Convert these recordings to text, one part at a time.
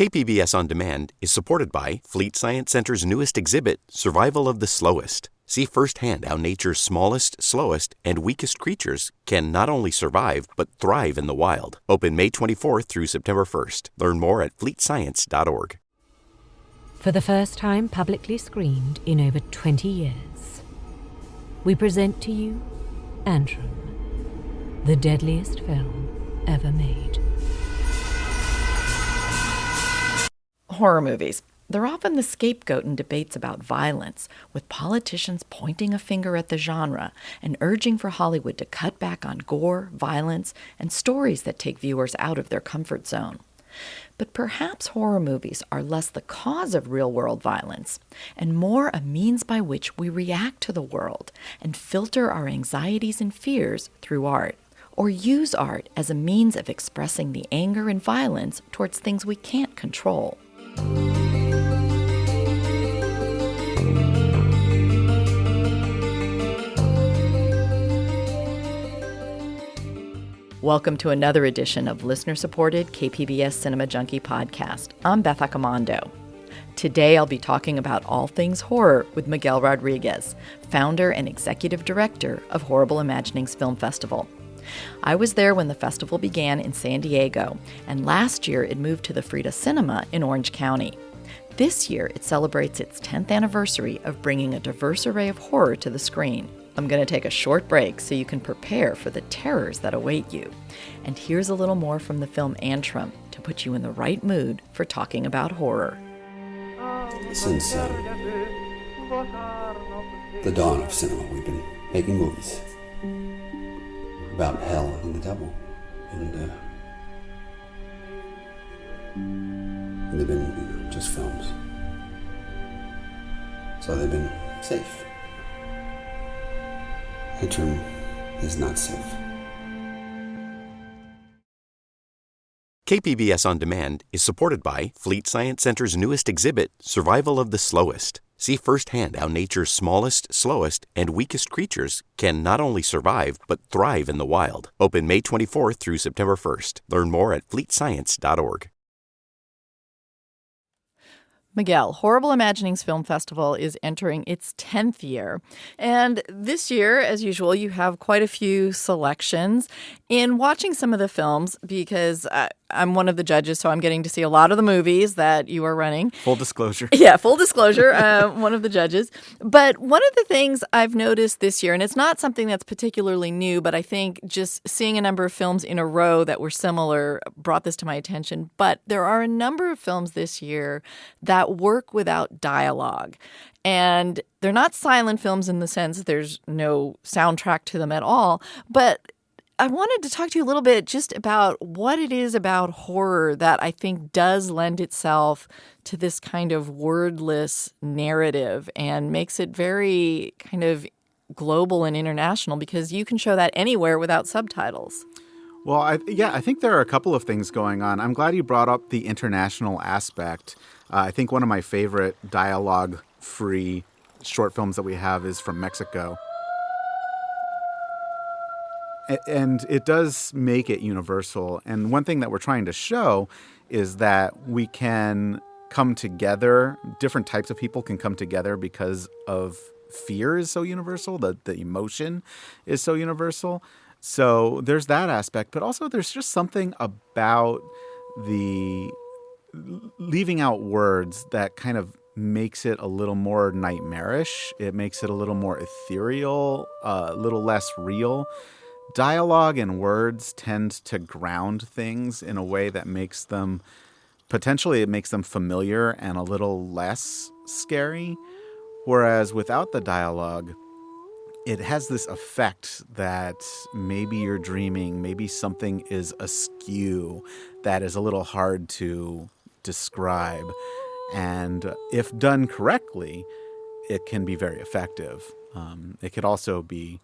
KPBS On Demand is supported by Fleet Science Center's newest exhibit, Survival of the Slowest. See firsthand how nature's smallest, slowest, and weakest creatures can not only survive, but thrive in the wild. Open May 24th through September 1st. Learn more at fleetscience.org. For the first time publicly screened in over 20 years, we present to you Antrim, the deadliest film ever made. Horror movies. They're often the scapegoat in debates about violence, with politicians pointing a finger at the genre and urging for Hollywood to cut back on gore, violence, and stories that take viewers out of their comfort zone. But perhaps horror movies are less the cause of real-world violence and more a means by which we react to the world and filter our anxieties and fears through art, or use art as a means of expressing the anger and violence towards things we can't control. Welcome to another edition of listener-supported KPBS Cinema Junkie podcast. I'm Beth Accomando. Today I'll be talking about all things horror with Miguel Rodriguez, founder and executive director of Horrible Imaginings Film Festival. I was there when the festival began in San Diego, and last year it moved to the Frida Cinema in Orange County. This year it celebrates its 10th anniversary of bringing a diverse array of horror to the screen. I'm going to take a short break so you can prepare for the terrors that await you. And here's a little more from the film Antrim to put you in the right mood for talking about horror. Since the dawn of cinema, we've been making movies about hell and the devil. And they've been just films. So they've been safe. Antrim is not safe. KPBS On Demand is supported by Fleet Science Center's newest exhibit, Survival of the Slowest. See firsthand how nature's smallest, slowest, and weakest creatures can not only survive, but thrive in the wild. Open May 24th through September 1st. Learn more at fleetscience.org. Miguel, Horrible Imaginings Film Festival is entering its 10th year. And this year, as usual, you have quite a few selections. In watching some of the films, because I'm one of the judges, so I'm getting to see a lot of the movies that you are running. Full disclosure. Yeah, full disclosure, one of the judges. But one of the things I've noticed this year, and it's not something that's particularly new, but I think just seeing a number of films in a row that were similar brought this to my attention. But there are a number of films this year that work without dialogue. And they're not silent films in the sense there's no soundtrack to them at all, but I wanted to talk to you a little bit just about what it is about horror that I think does lend itself to this kind of wordless narrative and makes it very kind of global and international, because you can show that anywhere without subtitles. Well, I think there are a couple of things going on. I'm glad you brought up the international aspect. I think one of my favorite dialogue-free short films that we have is from Mexico. And it does make it universal. And one thing that we're trying to show is that we can come together. Different types of people can come together because of fear is so universal, the emotion is so universal. So there's that aspect. But also there's just something about the leaving out words that kind of makes it a little more nightmarish. It makes it a little more ethereal, a little less real. Dialogue and words tend to ground things in a way that makes them, potentially it makes them familiar and a little less scary. Whereas without the dialogue, it has this effect that maybe you're dreaming, maybe something is askew that is a little hard to describe. And if done correctly, it can be very effective. It could also be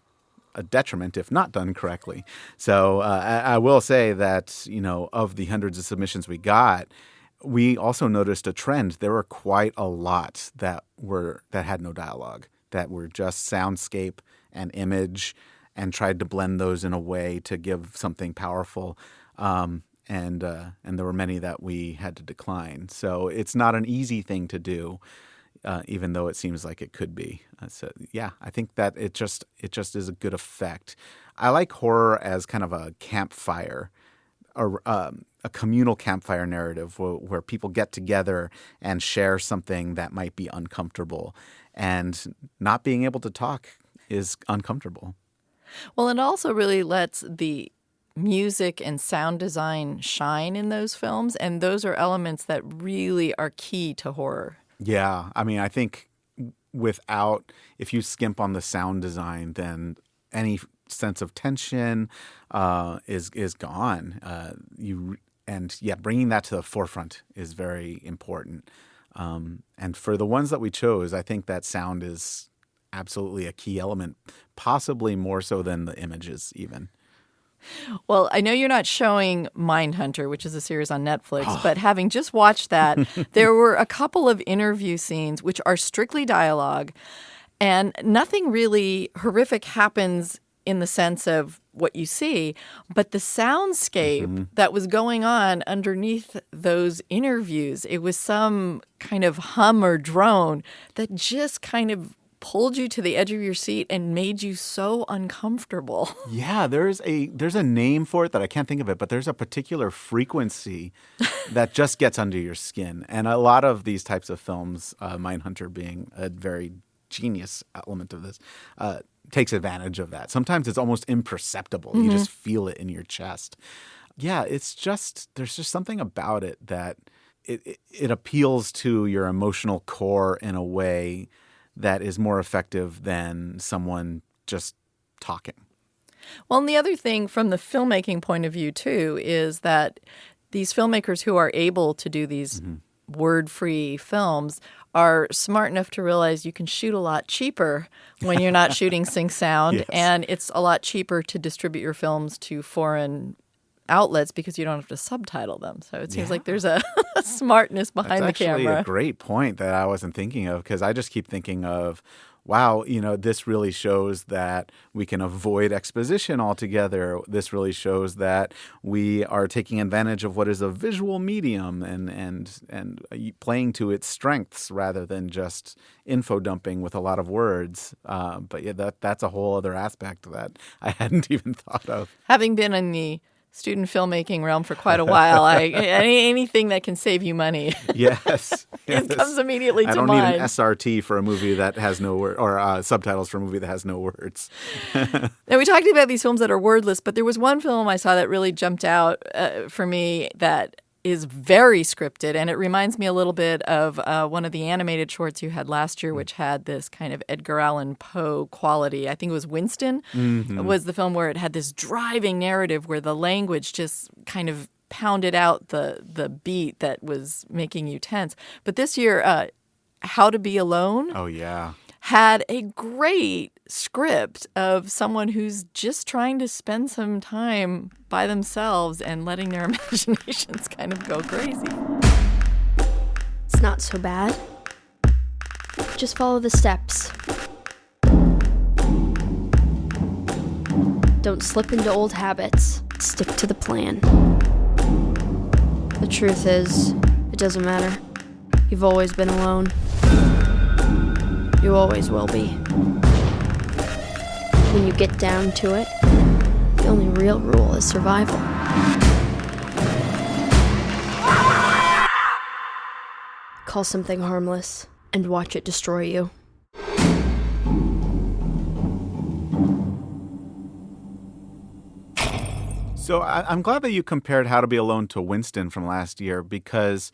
a detriment if not done correctly. So I will say that, of the hundreds of submissions we got, we also noticed a trend. There were quite a lot that had no dialogue, that were just soundscape and image, and tried to blend those in a way to give something powerful. and there were many that we had to decline. So it's not an easy thing to do, even though it seems like it could be. So yeah, I think that it just is a good effect. I like horror as kind of a campfire, a communal campfire narrative where people get together and share something that might be uncomfortable, and not being able to talk is uncomfortable. Well, it also really lets the music and sound design shine in those films, and those are elements that really are key to horror. Yeah, I mean, I think if you skimp on the sound design, then any sense of tension is gone. Bringing that to the forefront is very important. And for the ones that we chose, I think that sound is absolutely a key element, possibly more so than the images even. Well, I know you're not showing Mindhunter, which is a series on Netflix, but having just watched that, there were a couple of interview scenes which are strictly dialogue, and nothing really horrific happens in the sense of what you see, but the soundscape that was going on underneath those interviews, it was some kind of hum or drone that just kind of pulled you to the edge of your seat and made you so uncomfortable. Yeah, there's a name for it that I can't think of it, but there's a particular frequency that just gets under your skin. And a lot of these types of films, Mindhunter being a very genius element of this, takes advantage of that. Sometimes it's almost imperceptible. You just feel it in your chest. Yeah, there's just something about it that it appeals to your emotional core in a way that is more effective than someone just talking. Well, and the other thing from the filmmaking point of view, too, is that these filmmakers who are able to do these word-free films are smart enough to realize you can shoot a lot cheaper when you're not shooting sync sound, and it's a lot cheaper to distribute your films to foreign outlets because you don't have to subtitle them. So it seems like there's a smartness behind the camera. That's actually a great point that I wasn't thinking of, because I just keep thinking of, wow, this really shows that we can avoid exposition altogether. This really shows that we are taking advantage of what is a visual medium and playing to its strengths rather than just info dumping with a lot of words. But yeah, that's a whole other aspect that I hadn't even thought of. Having been in the student filmmaking realm for quite a while, anything that can save you money yes. it comes immediately to mind. I don't need an SRT for a movie that has no word, or subtitles for a movie that has no words. Now, we talked about these films that are wordless, but there was one film I saw that really jumped out for me that is very scripted, and it reminds me a little bit of one of the animated shorts you had last year, which had this kind of Edgar Allan Poe quality. I think it was Winston. It was the film where it had this driving narrative where the language just kind of pounded out the beat that was making you tense. But this year, How to Be Alone. Oh, yeah. Had a great script of someone who's just trying to spend some time by themselves and letting their imaginations kind of go crazy. It's not so bad. Just follow the steps. Don't slip into old habits. Stick to the plan. The truth is, it doesn't matter. You've always been alone. You always will be. When you get down to it, the only real rule is survival. Call something harmless and watch it destroy you. So I'm glad that you compared How to Be Alone to Winston from last year, because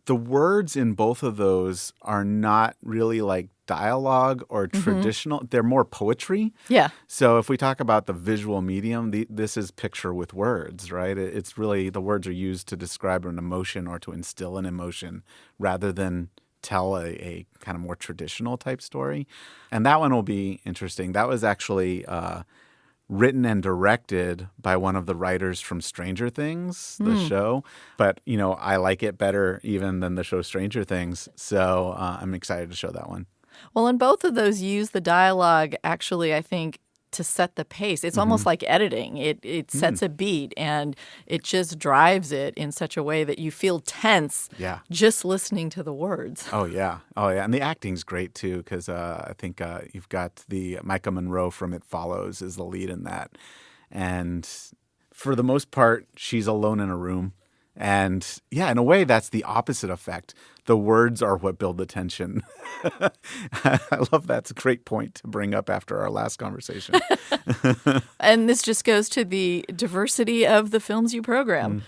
the words in both of those are not really like dialogue or traditional. They're more poetry. Yeah. So if we talk about the visual medium, this is picture with words, right? It's really, the words are used to describe an emotion or to instill an emotion rather than tell a kind of more traditional type story. And that one will be interesting. That was actually written and directed by one of the writers from Stranger Things, the show. But, I like it better even than the show Stranger Things. So I'm excited to show that one. Well, and both of those use the dialogue, actually, I think, to set the pace. It's almost like editing. It sets a beat, and it just drives it in such a way that you feel tense just listening to the words. Oh, yeah. And the acting's great, too, because I think you've got the Micah Monroe from It Follows is the lead in that. And for the most part, she's alone in a room. And yeah, in a way, that's the opposite effect. The words are what build the tension. I love that's a great point to bring up after our last conversation. And this just goes to the diversity of the films you program.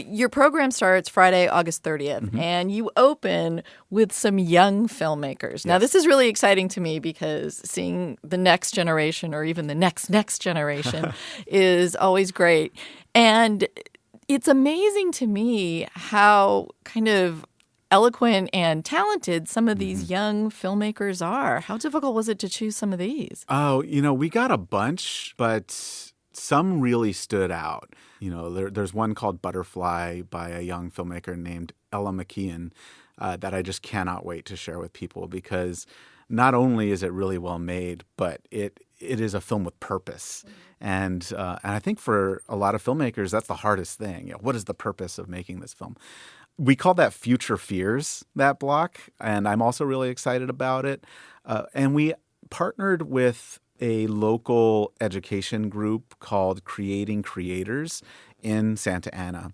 Your program starts Friday, August 30th, and you open with some young filmmakers. Now, this is really exciting to me because seeing the next generation or even the next generation is always great. And it's amazing to me how kind of eloquent and talented some of these young filmmakers are. How difficult was it to choose some of these? Oh, we got a bunch, but some really stood out. There's one called Butterfly by a young filmmaker named Ella McKeon that I just cannot wait to share with people because not only is it really well made, but it is a film with purpose. And I think for a lot of filmmakers, that's the hardest thing. What is the purpose of making this film? We call that Future Fears, that block, and I'm also really excited about it. And we partnered with a local education group called Creating Creators in Santa Ana.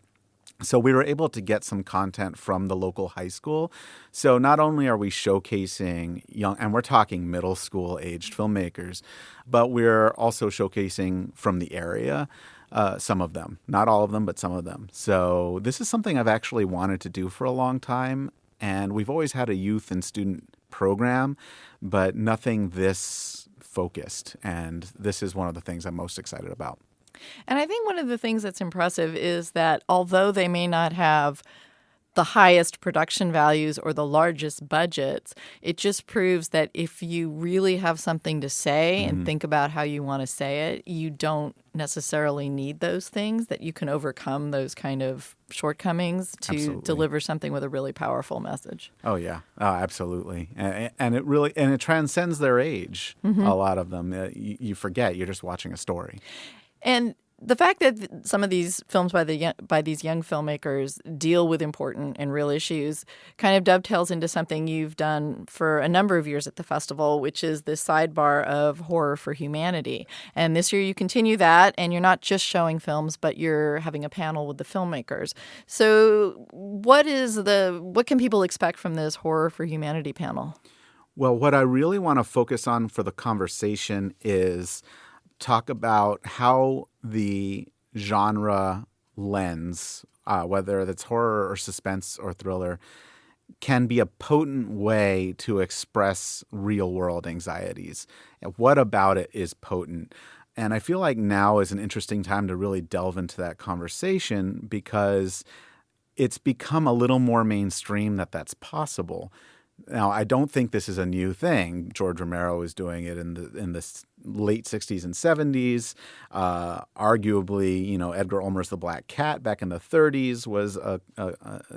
So we were able to get some content from the local high school. So not only are we showcasing young, and we're talking middle school aged filmmakers, but we're also showcasing from the area, some of them. Not all of them, but some of them. So this is something I've actually wanted to do for a long time. And we've always had a youth and student program, but nothing this focused. And this is one of the things I'm most excited about. And I think one of the things that's impressive is that although they may not have the highest production values or the largest budgets, it just proves that if you really have something to say and think about how you want to say it, you don't necessarily need those things, that you can overcome those kind of shortcomings to deliver something with a really powerful message. Oh, yeah. Oh, absolutely. And it transcends their age, a lot of them. You forget you're just watching a story. And the fact that some of these films by these young filmmakers deal with important and real issues kind of dovetails into something you've done for a number of years at the festival, which is this sidebar of Horror for Humanity. And this year you continue that, and you're not just showing films, but you're having a panel with the filmmakers. So what can people expect from this Horror for Humanity panel? Well, what I really want to focus on for the conversation is talk about how the genre lens, whether that's horror or suspense or thriller, can be a potent way to express real-world anxieties. What about it is potent? And I feel like now is an interesting time to really delve into that conversation because it's become a little more mainstream that that's possible. Now, I don't think this is a new thing. George Romero was doing it in the late 60s and 70s. Arguably, Edgar Ulmer's The Black Cat back in the 30s was a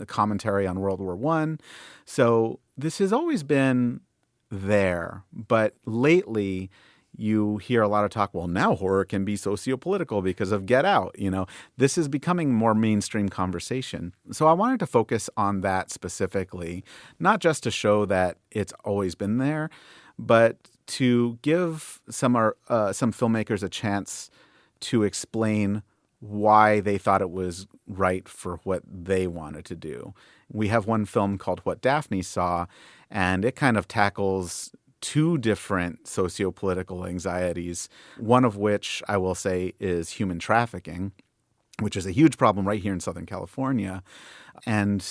commentary on World War I. So this has always been there. But lately, you hear a lot of talk, well, now horror can be sociopolitical because of Get Out. This is becoming more mainstream conversation. So I wanted to focus on that specifically, not just to show that it's always been there, but to give some filmmakers a chance to explain why they thought it was right for what they wanted to do. We have one film called What Daphne Saw, and it kind of tackles two different sociopolitical anxieties, one of which I will say is human trafficking, which is a huge problem right here in Southern California. And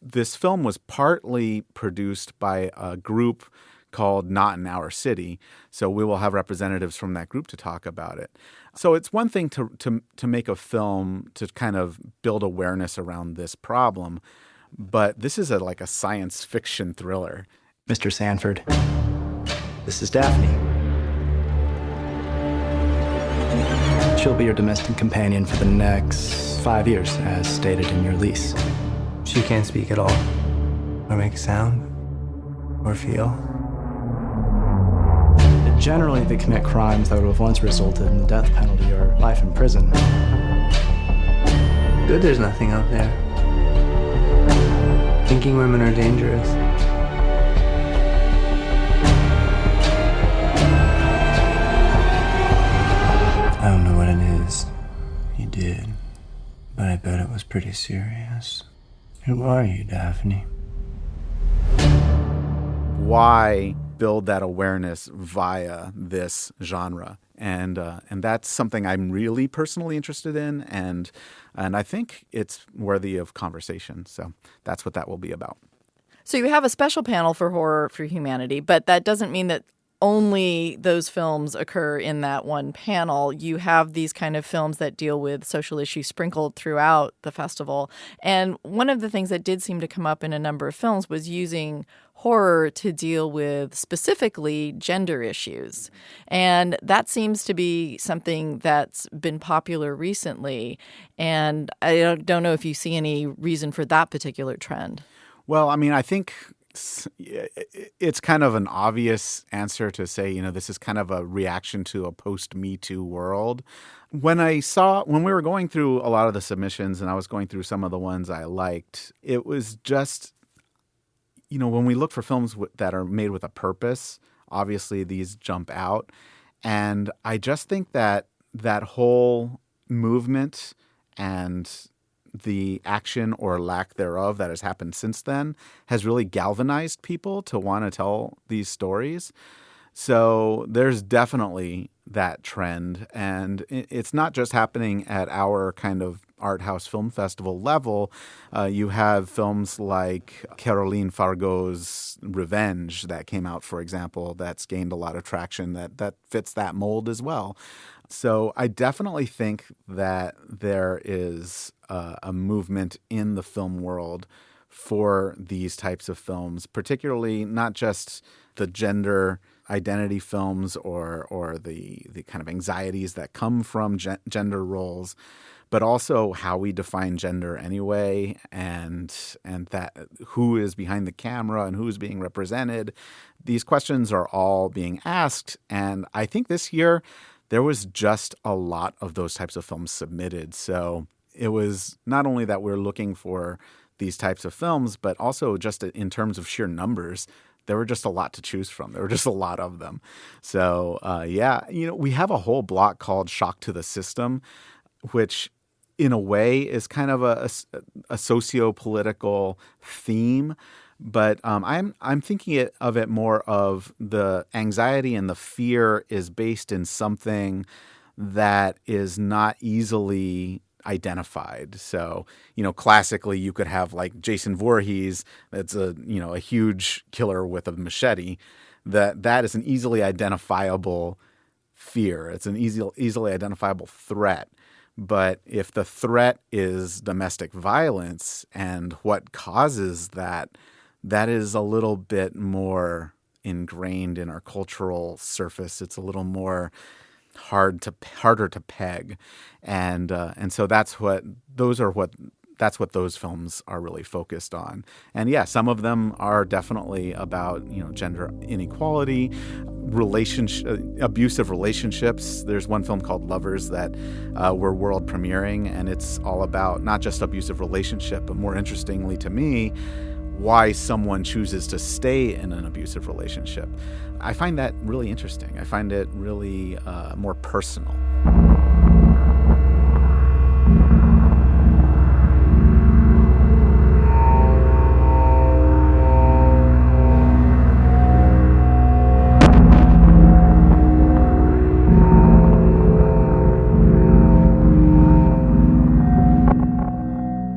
this film was partly produced by a group called Not in Our City. So we will have representatives from that group to talk about it. So it's one thing to make a film to kind of build awareness around this problem, but this is like a science fiction thriller. Mr. Sanford, this is Daphne. She'll be your domestic companion for the next 5 years, as stated in your lease. She can't speak at all, or make a sound, or feel. Generally, they commit crimes that would have once resulted in the death penalty or life in prison. Good there's nothing out there. Thinking women are dangerous. I don't know what it is you did, but I bet it was pretty serious. Who are you, Daphne? Why build that awareness via this genre? And that's something I'm really personally interested in, and I think it's worthy of conversation. So that's what that will be about. So you have a special panel for Horror for Humanity, but that doesn't mean that only those films occur in that one panel. You have these kind of films that deal with social issues sprinkled throughout the festival. And one of the things that did seem to come up in a number of films was using horror to deal with specifically gender issues. And that seems to be something that's been popular recently. And I don't know if you see any reason for that particular trend. Well, I mean, I think it's kind of an obvious answer to say, this is kind of a reaction to a post-Me Too world. When we were going through a lot of the submissions and I was going through some of the ones I liked, it was just, when we look for films that are made with a purpose, obviously these jump out. And I just think that whole movement and the action or lack thereof that has happened since then has really galvanized people to want to tell these stories. So there's definitely that trend. And it's not just happening at our kind of art house film festival level. You have films like Caroline Fargo's Revenge that came out, for example, that's gained a lot of traction that fits that mold as well. So I definitely think that there is a movement in the film world for these types of films, particularly not just the gender identity films or the kind of anxieties that come from gender roles, but also how we define gender anyway, and that who is behind the camera and who's being represented. These questions are all being asked, and I think this year there was just a lot of those types of films submitted. So it was not only that we're looking for these types of films, but also just in terms of sheer numbers, there were just a lot to choose from. There were just a lot of them. So, we have a whole block called Shock to the System, which in a way is kind of a socio-political theme. But I'm thinking of it more of the anxiety and the fear is based in something that is not easily identified. So, classically you could have like Jason Voorhees, that's a huge killer with a machete. That is an easily identifiable fear. It's an easily identifiable threat. But if the threat is domestic violence and what causes that is a little bit more ingrained in our cultural surface. It's a little more harder to peg, and so that's what those films are really focused on. And yeah, some of them are definitely about gender inequality, abusive relationships. There's one film called Lovers that we're world premiering, and it's all about not just abusive relationship, but more interestingly to me, why someone chooses to stay in an abusive relationship. I find that really interesting. I find it really more personal.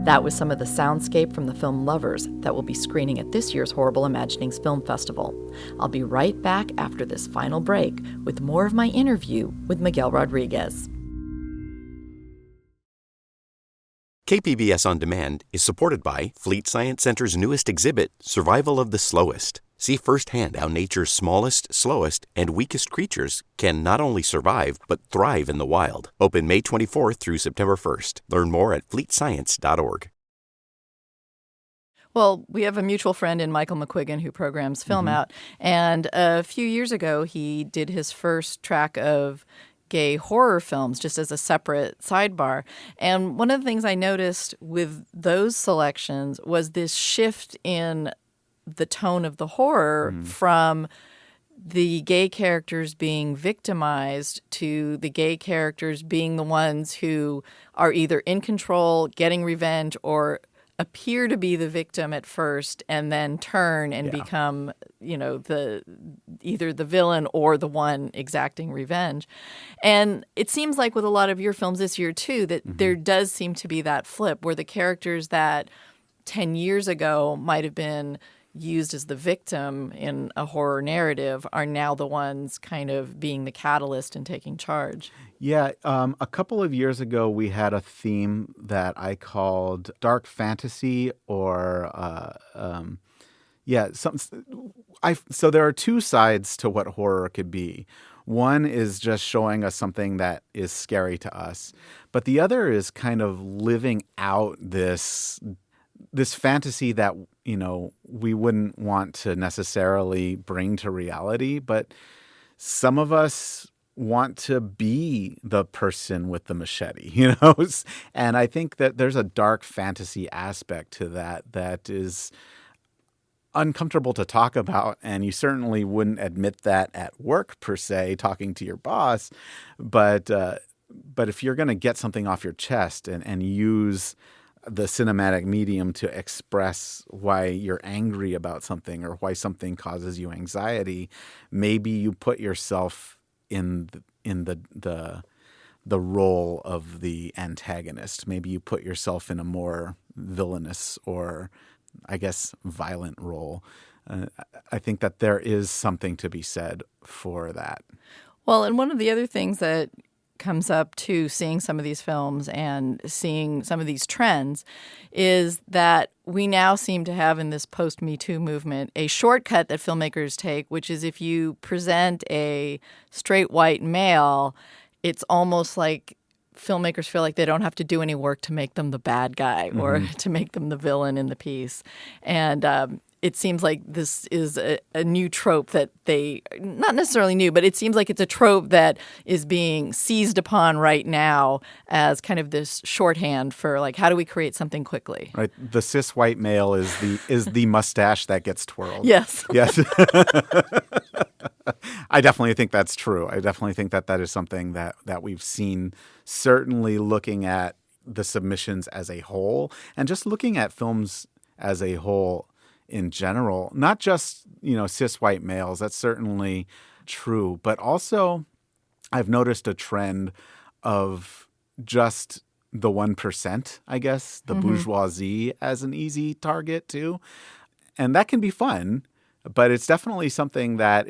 That was some of the soundscape from the film Lovers that will be screening at this year's Horrible Imaginings Film Festival. I'll be right back after this final break with more of my interview with Miguel Rodriguez. KPBS On Demand is supported by Fleet Science Center's newest exhibit, Survival of the Slowest. See firsthand how nature's smallest, slowest, and weakest creatures can not only survive, but thrive in the wild. Open May 24th through September 1st. Learn more at fleetscience.org. Well, we have a mutual friend in Michael McQuiggan who programs Film Out. And a few years ago, he did his first track of gay horror films just as a separate sidebar. And one of the things I noticed with those selections was this shift in the tone of the horror from the gay characters being victimized to the gay characters being the ones who are either in control, getting revenge, or appear to be the victim at first and then turn and become, either the villain or the one exacting revenge. And it seems like with a lot of your films this year, too, that there does seem to be that flip where the characters that 10 years ago might have been used as the victim in a horror narrative are now the ones kind of being the catalyst and taking charge. Yeah, a couple of years ago, we had a theme that I called dark fantasy, or so there are two sides to what horror could be. One is just showing us something that is scary to us, but the other is kind of living out this fantasy that, we wouldn't want to necessarily bring to reality, but some of us want to be the person with the machete, And I think that there's a dark fantasy aspect to that is uncomfortable to talk about, and you certainly wouldn't admit that at work per se, talking to your boss. But if you're going to get something off your chest and use the cinematic medium to express why you're angry about something or why something causes you anxiety, maybe you put yourself in the role of the antagonist. Maybe you put yourself in a more villainous or, I guess, violent role. I think that there is something to be said for that. Well, and one of the other things that comes up to seeing some of these films and seeing some of these trends is that we now seem to have in this post-Me Too movement a shortcut that filmmakers take, which is if you present a straight white male, it's almost like filmmakers feel like they don't have to do any work to make them the bad guy or to make them the villain in the piece. And it seems like this is a new trope that they, not necessarily new, but it seems like it's a trope that is being seized upon right now as kind of this shorthand for like, how do we create something quickly? Right. The cis white male is the mustache that gets twirled. Yes. Yes. I definitely think that's true. I definitely think that is something that we've seen, certainly looking at the submissions as a whole and just looking at films as a whole in general, not just, cis white males. That's certainly true. But also I've noticed a trend of just the 1%, I guess, the bourgeoisie as an easy target too. And that can be fun, but it's definitely something that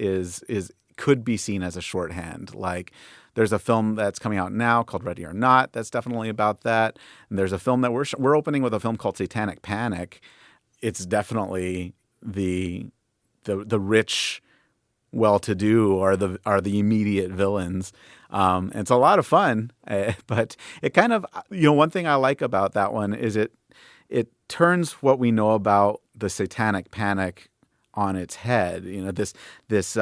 could be seen as a shorthand. Like there's a film that's coming out now called Ready or Not that's definitely about that. And there's a film that we're opening with a film called Satanic Panic. It's definitely the rich, well-to-do are the immediate villains. It's a lot of fun, but it kind of one thing I like about that one is it turns what we know about the Satanic Panic on its head. This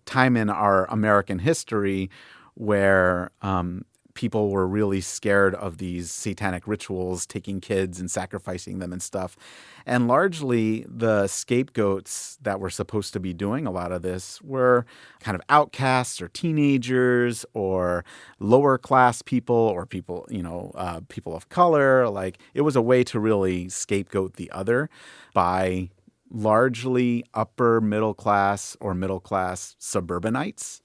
time in our American history where people were really scared of these satanic rituals, taking kids and sacrificing them and stuff. And largely the scapegoats that were supposed to be doing a lot of this were kind of outcasts or teenagers or lower class people or people, people of color. Like it was a way to really scapegoat the other by largely upper middle class or middle class suburbanites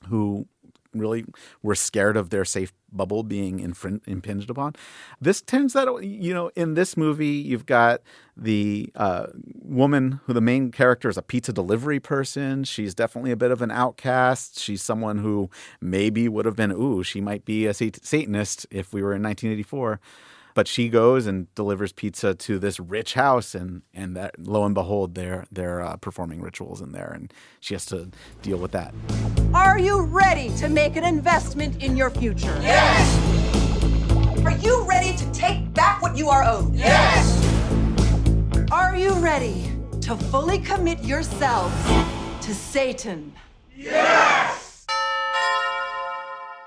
who really were scared of their safe bubble being impinged upon. This turns out, in this movie, you've got the woman who the main character is a pizza delivery person. She's definitely a bit of an outcast. She's someone who maybe would have been, she might be a Satanist if we were in 1984. But she goes and delivers pizza to this rich house, and that, lo and behold, they're performing rituals in there, and she has to deal with that. Are you ready to make an investment in your future? Yes! Are you ready to take back what you are owed? Yes! Are you ready to fully commit yourselves to Satan? Yes!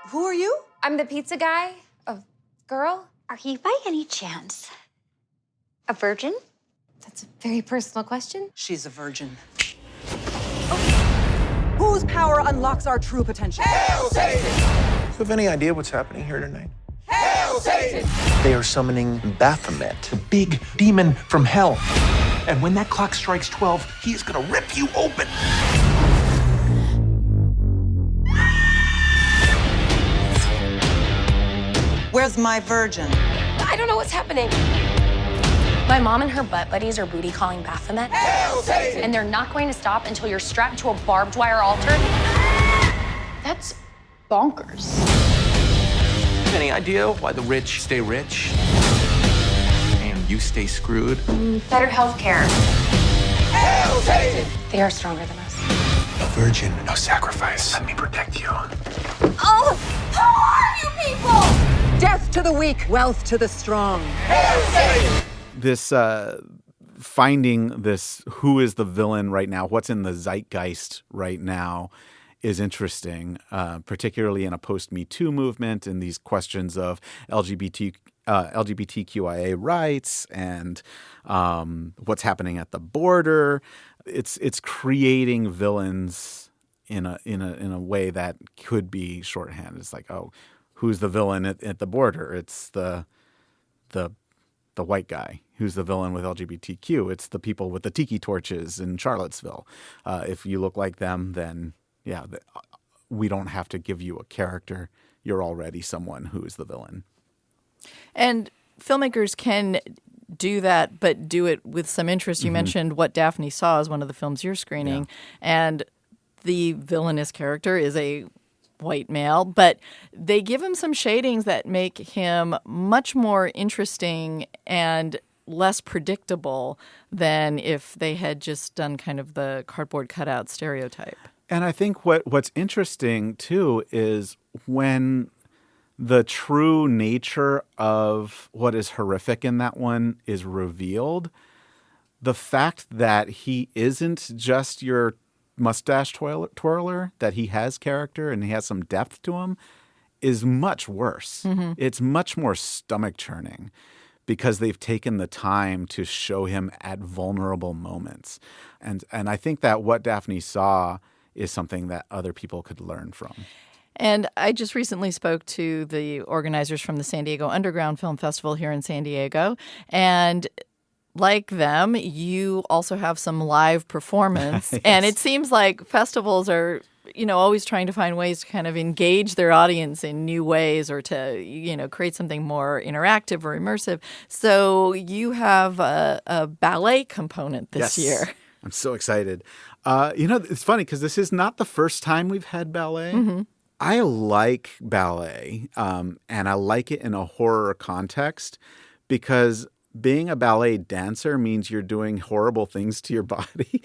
Who are you? I'm the pizza guy. Girl? Are you by any chance a virgin? That's a very personal question. She's a virgin. Oh. Whose power unlocks our true potential? Hail Satan! Do you have any idea what's happening here tonight? Hail Satan! They are summoning Baphomet, the big demon from hell. And when that clock strikes 12, he is gonna rip you open. Where's my virgin? I don't know what's happening. My mom and her butt buddies are booty calling Baphomet. Hail Satan! And they're not going to stop until you're strapped to a barbed wire altar. That's bonkers. Any idea why the rich stay rich and you stay screwed? Better health care. Hail Satan! They are stronger than us. A virgin, no sacrifice. Let me protect you. Oh, who are you people? Death to the weak, wealth to the strong. Hail Satan! This finding this who is the villain right now, what's in the zeitgeist right now, is interesting, particularly in a post-Me Too movement and these questions of LGBTQIA rights and what's happening at the border. It's creating villains in a way that could be shorthand. It's like, oh, who's the villain at the border? It's the white guy. Who's the villain with LGBTQ? It's the people with the tiki torches in Charlottesville. If you look like them, then yeah, we don't have to give you a character. You're already someone who is the villain. And filmmakers can do that, but do it with some interest. You mentioned What Daphne Saw is one of the films you're screening, and the villainous character is a white male, but they give him some shadings that make him much more interesting and less predictable than if they had just done kind of the cardboard cutout stereotype. And I think what's interesting, too, is when the true nature of what is horrific in that one is revealed, the fact that he isn't just your mustache twirler, that he has character and he has some depth to him, is much worse. It's much more stomach-churning because they've taken the time to show him at vulnerable moments. And I think that What Daphne Saw is something that other people could learn from. And I just recently spoke to the organizers from the San Diego Underground Film Festival here in San Diego. And like them, you also have some live performance. Yes. And it seems like festivals are, always trying to find ways to kind of engage their audience in new ways or to, create something more interactive or immersive. So you have a ballet component this year. I'm so excited. It's funny because this is not the first time we've had ballet. I like ballet, and I like it in a horror context because being a ballet dancer means you're doing horrible things to your body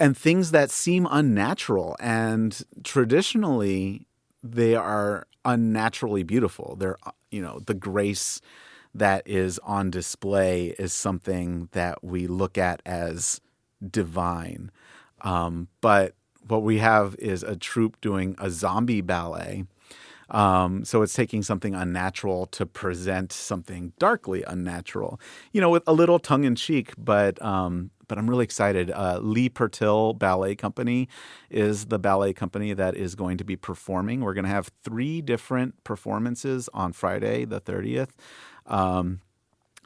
and things that seem unnatural. And traditionally, they are unnaturally beautiful. They're, the grace that is on display is something that we look at as divine. But what we have is a troupe doing a zombie ballet. So it's taking something unnatural to present something darkly unnatural, with a little tongue in cheek, but I'm really excited. Lee Pertil Ballet Company is the ballet company that is going to be performing. We're going to have 3 different performances on Friday, the 30th.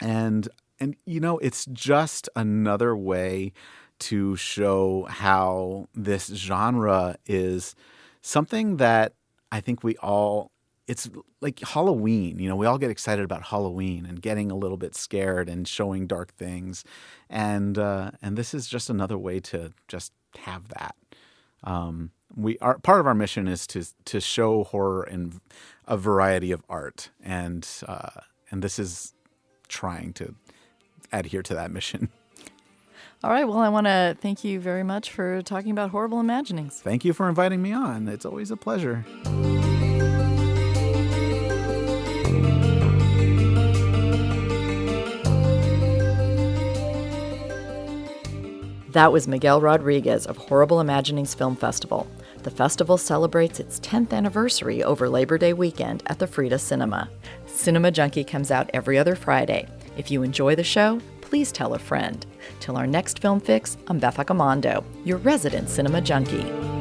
And it's just another way to show how this genre is something that I think it's like Halloween. We all get excited about Halloween and getting a little bit scared and showing dark things. And this is just another way to just have that. Part of our mission is to show horror in a variety of art. And this is trying to adhere to that mission. All right. Well, I want to thank you very much for talking about Horrible Imaginings. Thank you for inviting me on. It's always a pleasure. That was Miguel Rodriguez of Horrible Imaginings Film Festival. The festival celebrates its 10th anniversary over Labor Day weekend at the Frida Cinema. Cinema Junkie comes out every other Friday. If you enjoy the show, please tell a friend. Till our next Film Fix, I'm Beth Accomando, your resident Cinema Junkie.